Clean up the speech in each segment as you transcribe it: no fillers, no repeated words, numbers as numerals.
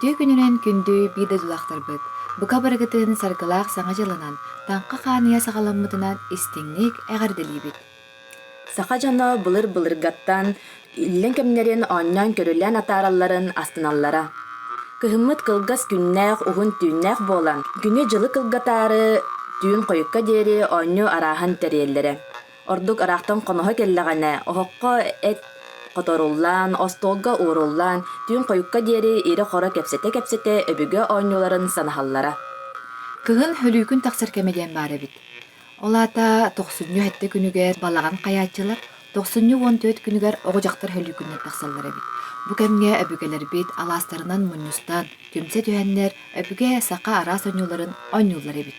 Үтүү күнүнен күндү биде дулактарбыт. Бука барыгытын саргылаак саңа жылынан, таңка каания сагаламмытынан истиңник эгерделибит. Саха жана былыр-былыргаттан иллен кемнерин оннан көрүлэн атааралларын астыналлара. Кыһыммыт кылгас күннээх уһун түүннээх буолан, күнү жылы кылгатаары түүн койукка диэри онню араахан тэриэллэре. Ордук араахтан коноһо келлэҕэнэ, оһокко эт которуллаан, остолга ууруллаан, түүн койукка диэри ири хоро кепсете өбүгө оннюларын санаһаллара. Кыһын хөлүүкүн тахсар кемеден баарыбит. Олаата 90 хетте күнүгер балаган каяачылар, 94 күнүгер огожактар хөлүүкүннен тахсаллар эбит. Бу кемге өбүгелер бит алаастарынан муннустан, түмсе түһэннер өбүге сака араа сонюларын онюллар эбит.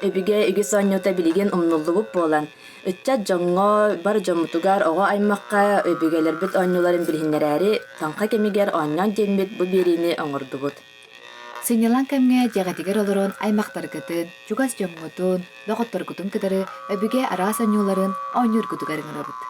Өбүге үгүс оннюта билигин умнуллубуп буолан, өтчат жоңго бар жомутугар ого аймакка өбүгелербит оннюларын билһиннерээри, таңка кемигер оннон дембит бу бирини оҥордубут. Сыньялан кемге жагатигер олорон аймактаргытын, чугас жоңготун, логотторгутун кытары өбүге араа сонюларын онюргутугарыңырабыт.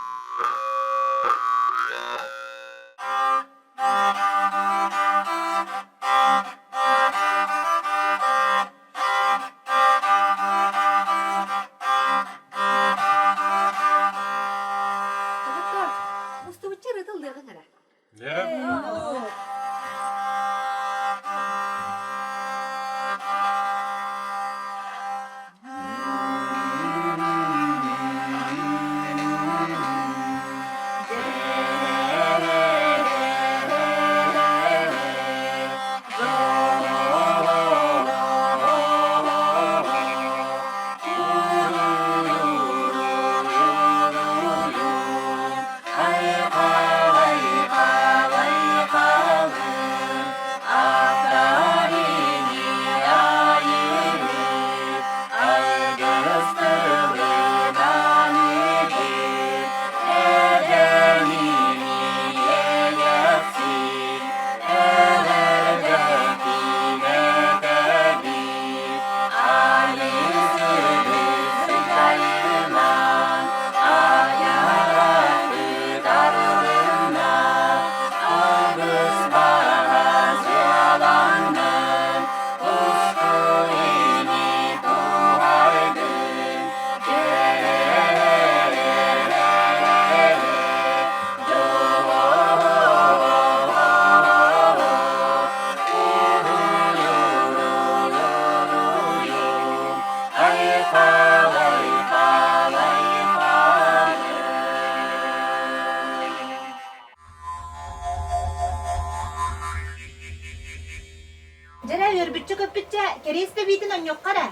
Жана өрбүтчү көпүтчө кересте битин оньоккара.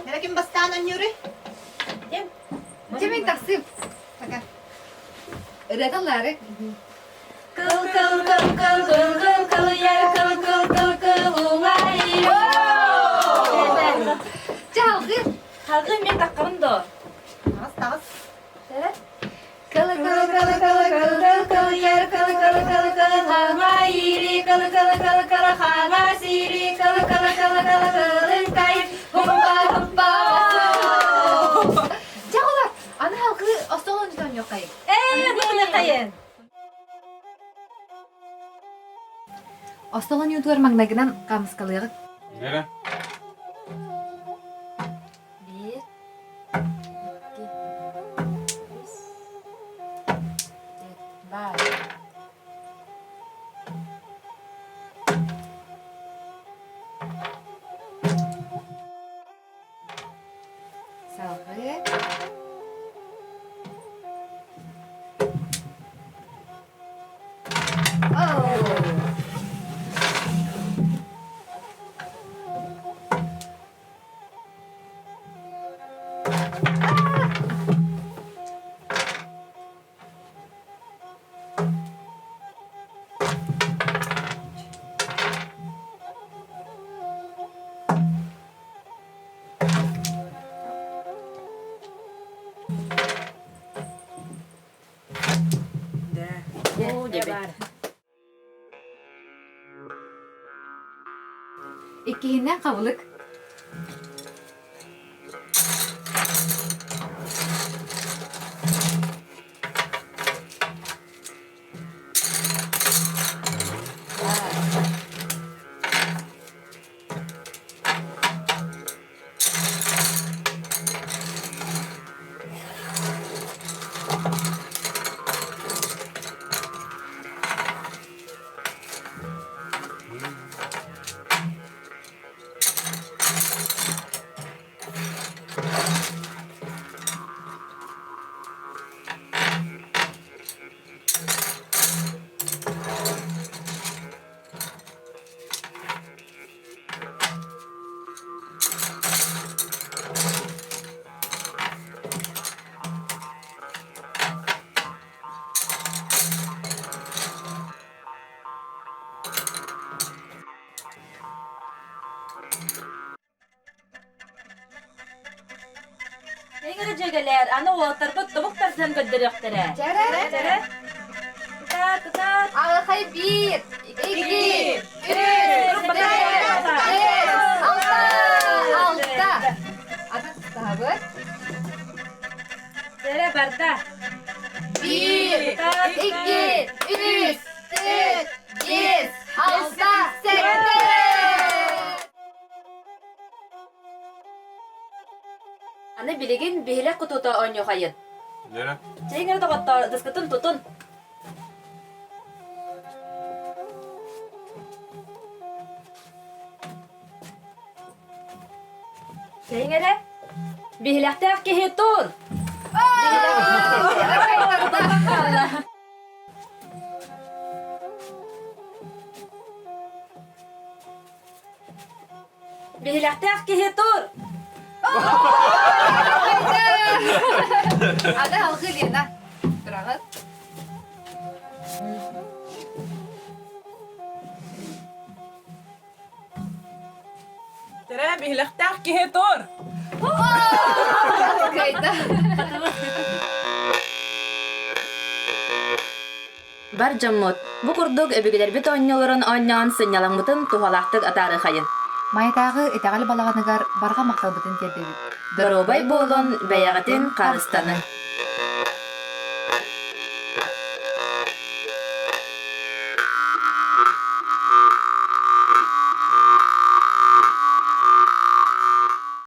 Нерекин бастаан оньюру? Жемин таксып. Пока. Ыраталары. Кыл яр уңайо. Жалгы. Халгы мен таккарым до. Тагыс. Кыл яр хаңайри хаңасири кылынтай хумба. Жагылар. Аны халкы остолон жутан жоккай. Буны кайын. Остолон ютугар маңнагынан камыскалыгы. Нere? Салгы. İkkihinden kabılık. Neyine cegeler, ana otur, bu tavuk tarsan gönderiyorlar. Cere. Tutar. Алақай 1, 2, 3, 4, 5, 6. Атын тұтабы. Cere barda. 1, 2, 3, 4, 5, 6, 8. Аны билигин бихилек кутута оньо хайын. Нere? Чейгер доготто дыскытын тутун. Cengere. Bihlekte kehe tur. Bihlekte kehe tur. Ада халқы Лена. Тұрағыз. Tere bihlektäh kihetor. Кайда. Бар жаммут. Бу курдук өбүгелер бит оньолорун оньян сыньяламытын тухалактык атары хайын. Майытағы итағалы балағаныгар барға мақсалбытын тердебит. Доробай болон бәягатын карыстаны.